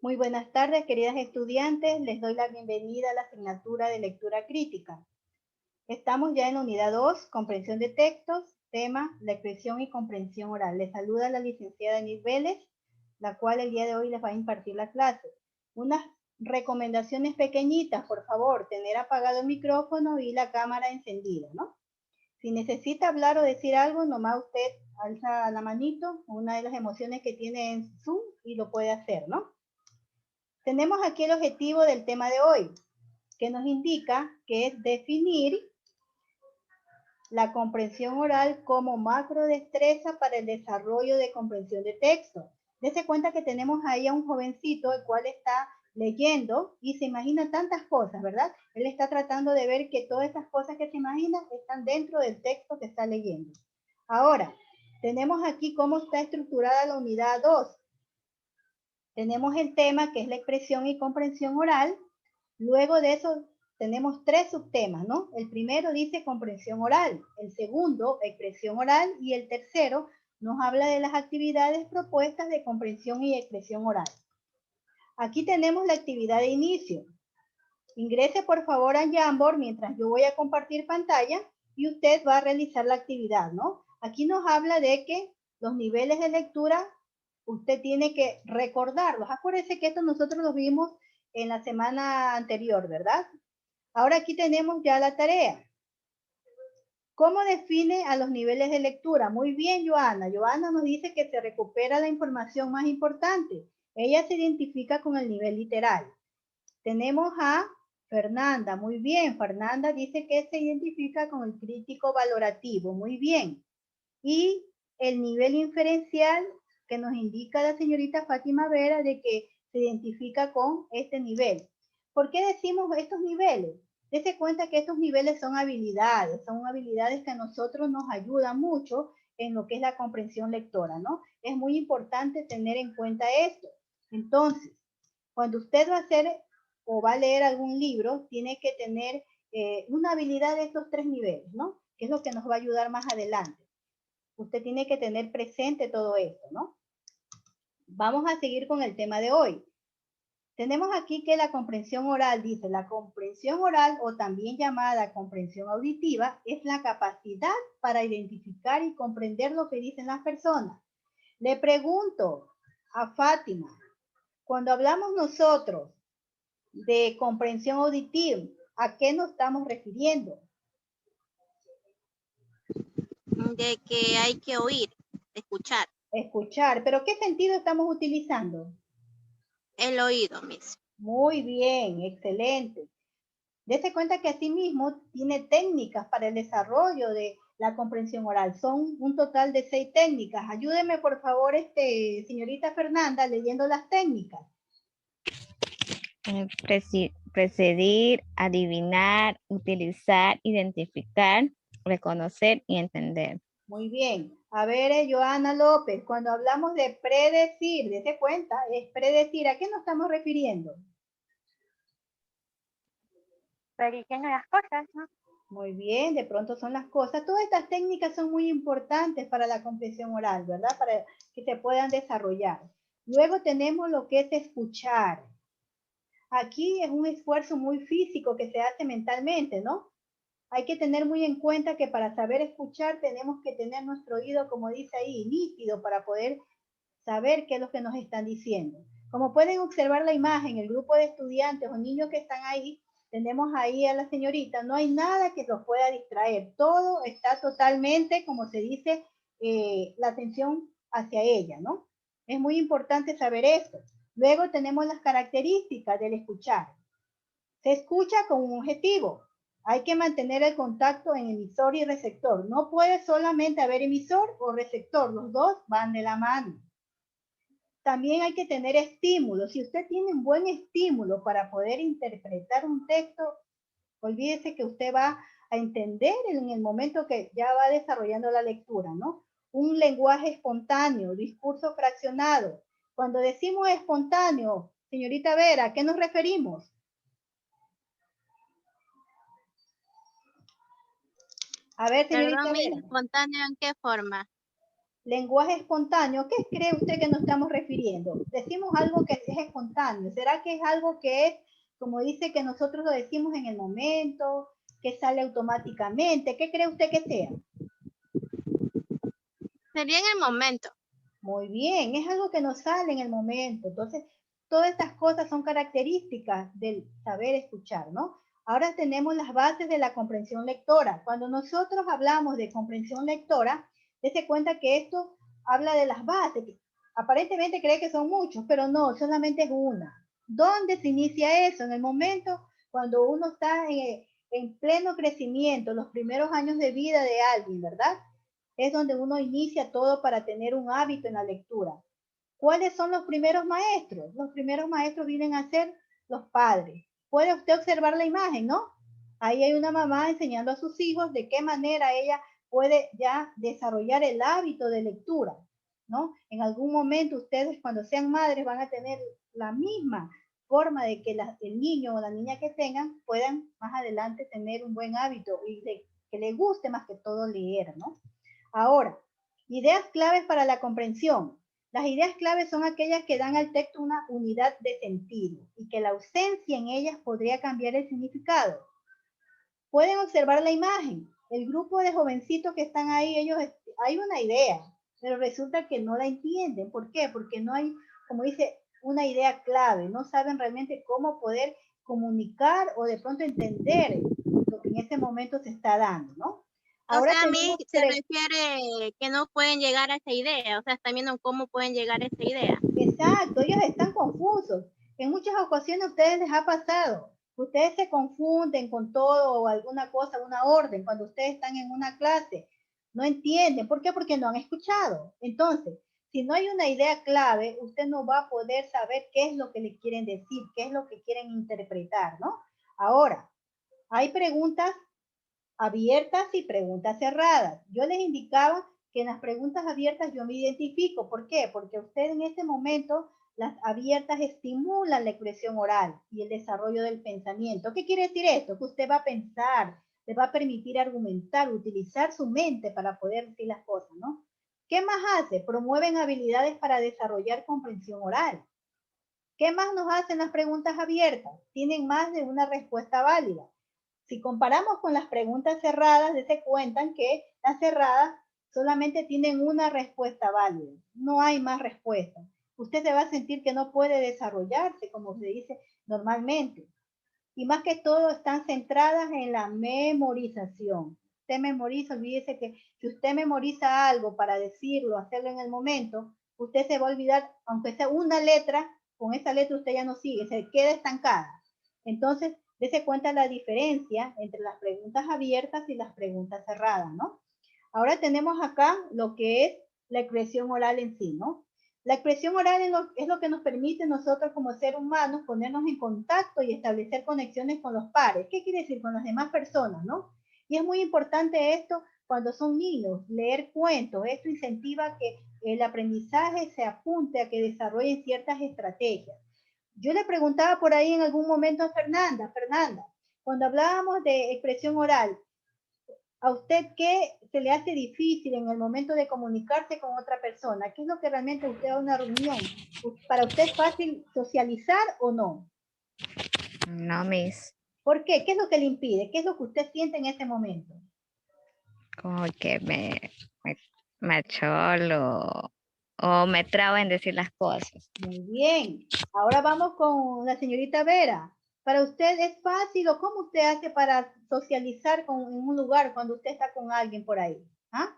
Muy buenas tardes, queridas estudiantes. Les doy la bienvenida a la asignatura de lectura crítica. Estamos ya en la unidad 2, comprensión de textos, tema, la expresión y comprensión oral. Les saluda la licenciada Nid Vélez, la cual el día de hoy les va a impartir la clase. Unas recomendaciones pequeñitas, por favor, tener apagado el micrófono y la cámara encendida, ¿no? Si necesita hablar o decir algo, nomás usted alza la manito, una de las emociones que tiene en Zoom y lo puede hacer, ¿no? Tenemos aquí el objetivo del tema de hoy, que nos indica que es definir la comprensión oral como macro destreza para el desarrollo de comprensión de texto. Dese cuenta que tenemos ahí a un jovencito el cual está leyendo y se imagina tantas cosas, ¿verdad? Él está tratando de ver que todas esas cosas que se imagina están dentro del texto que está leyendo. Ahora, tenemos aquí cómo está estructurada la unidad 2. Tenemos el tema que es la expresión y comprensión oral. Luego de eso tenemos 3 subtemas, ¿no? El primero dice comprensión oral, el segundo expresión oral y el tercero nos habla de las actividades propuestas de comprensión y expresión oral. Aquí tenemos la actividad de inicio. Ingrese por favor a Jamboard mientras yo voy a compartir pantalla y usted va a realizar la actividad, ¿no? Aquí nos habla de que los niveles de lectura usted tiene que recordarlos. Acuérdense que esto nosotros lo vimos en la semana anterior, ¿verdad? Ahora aquí tenemos ya la tarea. ¿Cómo define a los niveles de lectura? Muy bien, Joana. Joana nos dice que se recupera la información más importante. Ella se identifica con el nivel literal. Tenemos a Fernanda. Muy bien. Fernanda dice que se identifica con el crítico valorativo. Muy bien. Y el nivel inferencial que nos indica la señorita Fátima Vera de que se identifica con este nivel. ¿Por qué decimos estos niveles? Dese cuenta que estos niveles son habilidades que a nosotros nos ayudan mucho en lo que es la comprensión lectora, ¿no? Es muy importante tener en cuenta esto. Entonces, cuando usted va a hacer o va a leer algún libro, tiene que tener una habilidad de estos 3 niveles, ¿no? Que es lo que nos va a ayudar más adelante. Usted tiene que tener presente todo esto, ¿no? Vamos a seguir con el tema de hoy. Tenemos aquí que la comprensión oral, dice, la comprensión oral o también llamada comprensión auditiva es la capacidad para identificar y comprender lo que dicen las personas. Le pregunto a Fátima, cuando hablamos nosotros de comprensión auditiva, ¿a qué nos estamos refiriendo? De que hay que oír, escuchar. Escuchar, pero ¿qué sentido estamos utilizando? El oído, Miss. Muy bien, excelente. Dese cuenta que asimismo tiene técnicas para el desarrollo de la comprensión oral. Son un total de 6 técnicas. Ayúdeme, por favor, señorita Fernanda, leyendo las técnicas. Precedir, adivinar, utilizar, identificar, reconocer y entender. Muy bien. A ver, Joana López, cuando hablamos de predecir, dese cuenta, es predecir. ¿A qué nos estamos refiriendo? Prediciendo las cosas, ¿no? Muy bien, de pronto son las cosas. Todas estas técnicas son muy importantes para la comprensión oral, ¿verdad? Para que se puedan desarrollar. Luego tenemos lo que es escuchar. Aquí es un esfuerzo muy físico que se hace mentalmente, ¿no? Hay que tener muy en cuenta que para saber escuchar tenemos que tener nuestro oído, como dice ahí, nítido para poder saber qué es lo que nos están diciendo. Como pueden observar la imagen, el grupo de estudiantes o niños que están ahí, tenemos ahí a la señorita, no hay nada que los pueda distraer, todo está totalmente, como se dice, la atención hacia ella, ¿no? Es muy importante saber esto. Luego tenemos las características del escuchar. Se escucha con un objetivo. Hay que mantener el contacto en emisor y receptor. No puede solamente haber emisor o receptor, los dos van de la mano. También hay que tener estímulo. Si usted tiene un buen estímulo para poder interpretar un texto, olvídese que usted va a entender en el momento que ya va desarrollando la lectura, ¿no? Un lenguaje espontáneo, discurso fraccionado. Cuando decimos espontáneo, señorita Vera, ¿a qué nos referimos? A ver, señorita Perdón, Miss, Vera. espontáneo, ¿en qué forma? Lenguaje espontáneo, ¿qué cree usted que nos estamos refiriendo? Decimos algo que es espontáneo, ¿será que es algo que es, como dice, que nosotros lo decimos en el momento, que sale automáticamente? ¿Qué cree usted que sea? Sería en el momento. Muy bien, es algo que nos sale en el momento. Entonces, todas estas cosas son características del saber escuchar, ¿no? Ahora tenemos las bases de la comprensión lectora. Cuando nosotros hablamos de comprensión lectora, dése cuenta que esto habla de las bases. Aparentemente cree que son muchos, pero no, solamente es una. ¿Dónde se inicia eso? En el momento cuando uno está en pleno crecimiento, los primeros años de vida de alguien, ¿verdad? Es donde uno inicia todo para tener un hábito en la lectura. ¿Cuáles son los primeros maestros? Los primeros maestros vienen a ser los padres. Puede usted observar la imagen, ¿no? Ahí hay una mamá enseñando a sus hijos de qué manera ella puede ya desarrollar el hábito de lectura, ¿no? En algún momento ustedes cuando sean madres van a tener la misma forma de que el niño o la niña que tengan puedan más adelante tener un buen hábito y que le guste más que todo leer, ¿no? Ahora, ideas claves para la comprensión. Las ideas claves son aquellas que dan al texto una unidad de sentido y que la ausencia en ellas podría cambiar el significado. Pueden observar la imagen. El grupo de jovencitos que están ahí, ellos, hay una idea, pero resulta que no la entienden. ¿Por qué? Porque no hay, como dice, una idea clave. No saben realmente cómo poder comunicar o de pronto entender lo que en ese momento se está dando, ¿no? Ahora O sea, a mí tenemos se refiere que no pueden llegar a esa idea. O sea, están viendo cómo pueden llegar a esa idea. Exacto, ellos están confusos. En muchas ocasiones a ustedes les ha pasado. Ustedes se confunden con todo o alguna cosa, una orden, cuando ustedes están en una clase. No entienden. ¿Por qué? Porque no han escuchado. Entonces, si no hay una idea clave, usted no va a poder saber qué es lo que le quieren decir, qué es lo que quieren interpretar, ¿no? Ahora, hay preguntas abiertas y preguntas cerradas. Yo les indicaba que en las preguntas abiertas yo me identifico. ¿Por qué? Porque usted en ese momento, las abiertas estimulan la expresión oral y el desarrollo del pensamiento. ¿Qué quiere decir esto? Que usted va a pensar, le va a permitir argumentar, utilizar su mente para poder decir las cosas, ¿no? ¿Qué más hace? Promueven habilidades para desarrollar comprensión oral. ¿Qué más nos hacen las preguntas abiertas? Tienen más de una respuesta válida. Si comparamos con las preguntas cerradas, se cuentan que las cerradas solamente tienen una respuesta válida. No hay más respuestas. Usted se va a sentir que no puede desarrollarse, como se dice normalmente. Y más que todo están centradas en la memorización. Usted memoriza, olvídese que si usted memoriza algo para decirlo, hacerlo en el momento, usted se va a olvidar, aunque sea una letra, con esa letra usted ya no sigue, se queda estancada. Entonces, dése cuenta la diferencia entre las preguntas abiertas y las preguntas cerradas, ¿no? Ahora tenemos acá lo que es la expresión oral en sí, ¿no? La expresión oral es lo que nos permite nosotros como seres humanos ponernos en contacto y establecer conexiones con los pares. ¿Qué quiere decir? Con las demás personas, ¿no? Y es muy importante esto cuando son niños, leer cuentos. Esto incentiva que el aprendizaje se apunte a que desarrollen ciertas estrategias. Yo le preguntaba por ahí en algún momento a Fernanda, cuando hablábamos de expresión oral, ¿a usted qué se le hace difícil en el momento de comunicarse con otra persona? ¿Qué es lo que realmente usted a una reunión? ¿Para usted es fácil socializar o no? No, Miss. ¿Por qué? ¿Qué es lo que le impide? ¿Qué es lo que usted siente en ese momento? Como que me acholo o me trabo en decir las cosas. Muy bien. Ahora vamos con la señorita Vera. ¿Para usted es fácil o cómo usted hace para socializar en un lugar cuando usted está con alguien por ahí? ¿Ah?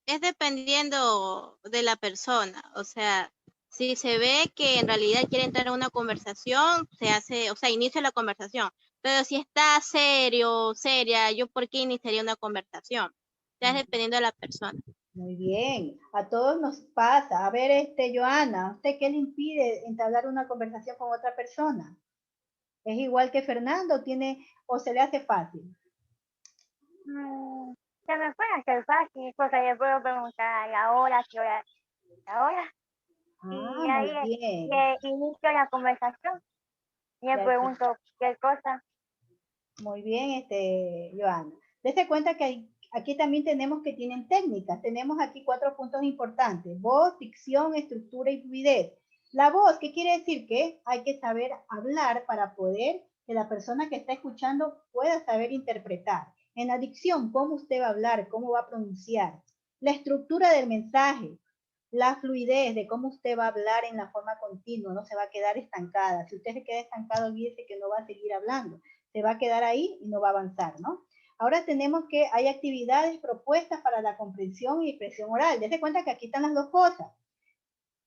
Es dependiendo de la persona. O sea, si se ve que en realidad quiere entrar en una conversación, se hace, o sea, inicia la conversación. Pero si está serio, seria, ¿yo por qué iniciaría una conversación? O sea, es dependiendo de la persona. Muy bien, a todos nos pasa. A ver, Joana, ¿usted qué le impide entablar una conversación con otra persona? ¿Es igual que Fernando? ¿Tiene o se le hace fácil? Se me puede hacer fácil, porque yo puedo preguntar la hora, qué hora, la hora, Ah, y muy ahí bien. inicio la conversación y le Ya, pregunto qué cosa. muy bien, Joana. Dese cuenta que Aquí también tenemos que tienen técnicas. Tenemos aquí 4 puntos importantes. Voz, dicción, estructura y fluidez. La voz, ¿qué quiere decir? Que hay que saber hablar para poder que la persona que está escuchando pueda saber interpretar. En la dicción, cómo usted va a hablar, cómo va a pronunciar. La estructura del mensaje, la fluidez de cómo usted va a hablar en la forma continua, no se va a quedar estancada. Si usted se queda estancado, olvídese que no va a seguir hablando. Se va a quedar ahí y no va a avanzar, ¿no? Ahora tenemos que hay actividades propuestas para la comprensión y expresión oral. Dese cuenta que aquí están las dos cosas.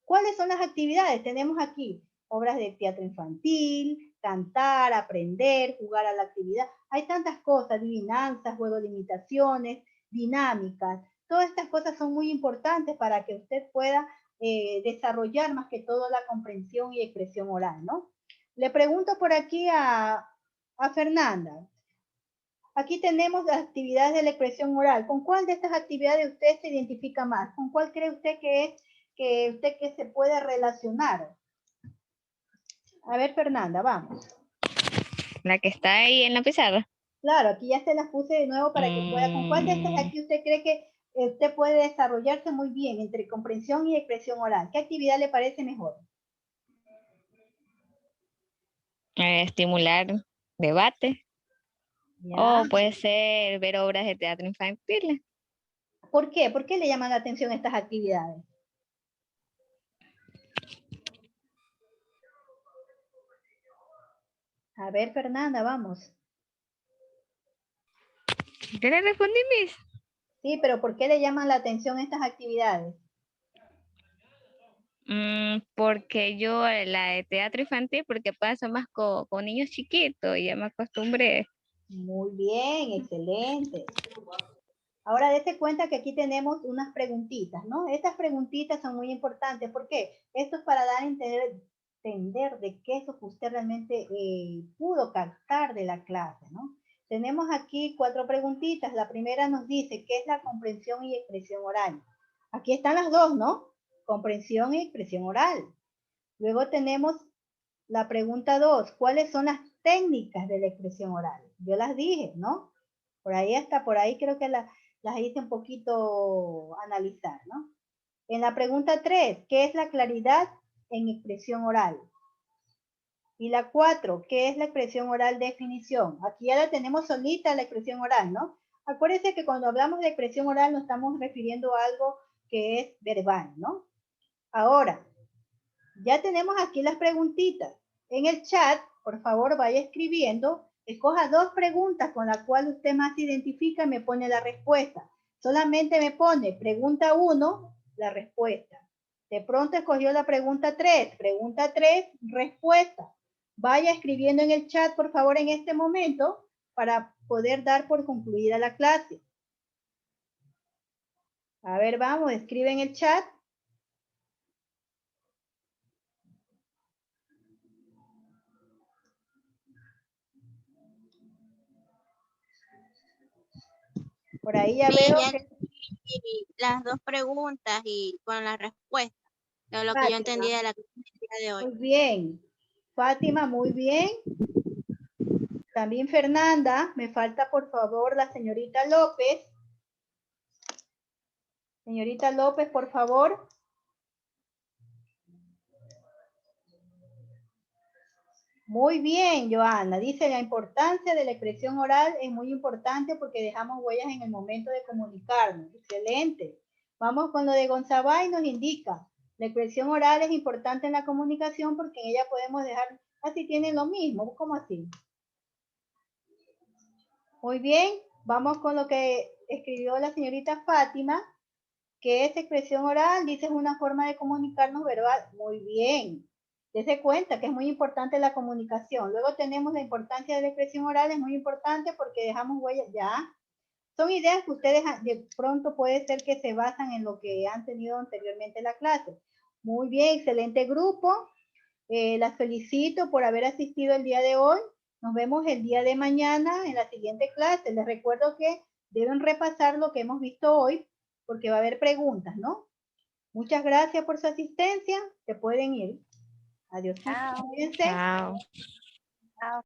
¿Cuáles son las actividades? Tenemos aquí obras de teatro infantil, cantar, aprender, jugar a la actividad. Hay tantas cosas, adivinanzas, juegos de imitaciones, dinámicas. Todas estas cosas son muy importantes para que usted pueda desarrollar más que todo la comprensión y expresión oral, ¿no? Le pregunto por aquí a Fernanda. Aquí tenemos las actividades de la expresión oral. ¿Con cuál de estas actividades usted se identifica más? ¿Con cuál cree usted que se puede relacionar? A ver, Fernanda, vamos. La que está ahí en la pizarra. Claro, aquí ya se las puse de nuevo para que pueda. ¿Con cuál de estas aquí usted cree que usted puede desarrollarse muy bien entre comprensión y expresión oral? ¿Qué actividad le parece mejor? Estimular debate. ¿Ya? O puede ser ver obras de teatro infantil. ¿Por qué? ¿Por qué le llaman la atención estas actividades? A ver, Fernanda, vamos. ¿Qué le respondí, Miss? Sí, pero ¿por qué le llaman la atención estas actividades? Porque yo la de teatro infantil, porque paso más con niños chiquitos y ya me acostumbré. Muy bien, excelente. Ahora dése cuenta que aquí tenemos unas preguntitas, ¿no? Estas preguntitas son muy importantes. ¿Por qué? Esto es para dar a entender de qué es lo que usted realmente pudo captar de la clase, ¿no? Tenemos aquí 4 preguntitas. La primera nos dice, ¿qué es la comprensión y expresión oral? Aquí están las dos, ¿no? Comprensión y expresión oral. Luego tenemos la pregunta 2, ¿cuáles son las técnicas de la expresión oral? Yo las dije, ¿no? Por ahí creo que las hice un poquito analizar, ¿no? En la pregunta 3, ¿qué es la claridad en expresión oral? Y la 4, ¿qué es la expresión oral definición? Aquí ya la tenemos solita la expresión oral, ¿no? Acuérdense que cuando hablamos de expresión oral nos estamos refiriendo a algo que es verbal, ¿no? Ahora, ya tenemos aquí las preguntitas. En el chat, por favor, vaya escribiendo. Escoja 2 preguntas con las cuales usted más se identifica y me pone la respuesta. Solamente me pone pregunta 1, la respuesta. De pronto escogió la pregunta 3. Pregunta 3, respuesta. Vaya escribiendo en el chat, por favor, en este momento para poder dar por concluida la clase. A ver, vamos, escribe en el chat. Por ahí ya veo que... las 2 preguntas y con la respuesta. De lo que yo entendí de la clase de hoy. Muy bien. Fátima, muy bien. También Fernanda. Me falta, por favor, la señorita López. Señorita López, por favor. Muy bien, Joana. Dice, la importancia de la expresión oral es muy importante porque dejamos huellas en el momento de comunicarnos. Excelente. Vamos con lo de Gonzabay, nos indica. La expresión oral es importante en la comunicación porque en ella podemos dejar... Así tienen lo mismo. ¿Cómo así? Muy bien. Vamos con lo que escribió la señorita Fátima, que es expresión oral, dice es una forma de comunicarnos verbal. Muy bien. Dese cuenta que es muy importante la comunicación. Luego tenemos la importancia de la expresión oral, es muy importante porque dejamos huellas ya. Son ideas que ustedes de pronto puede ser que se basan en lo que han tenido anteriormente en la clase. Muy bien, excelente grupo. Las felicito por haber asistido el día de hoy. Nos vemos el día de mañana en la siguiente clase. Les recuerdo que deben repasar lo que hemos visto hoy porque va a haber preguntas, ¿no? Muchas gracias por su asistencia. Se pueden ir. Adiós. Chao. Cuídense. Chao. Chao.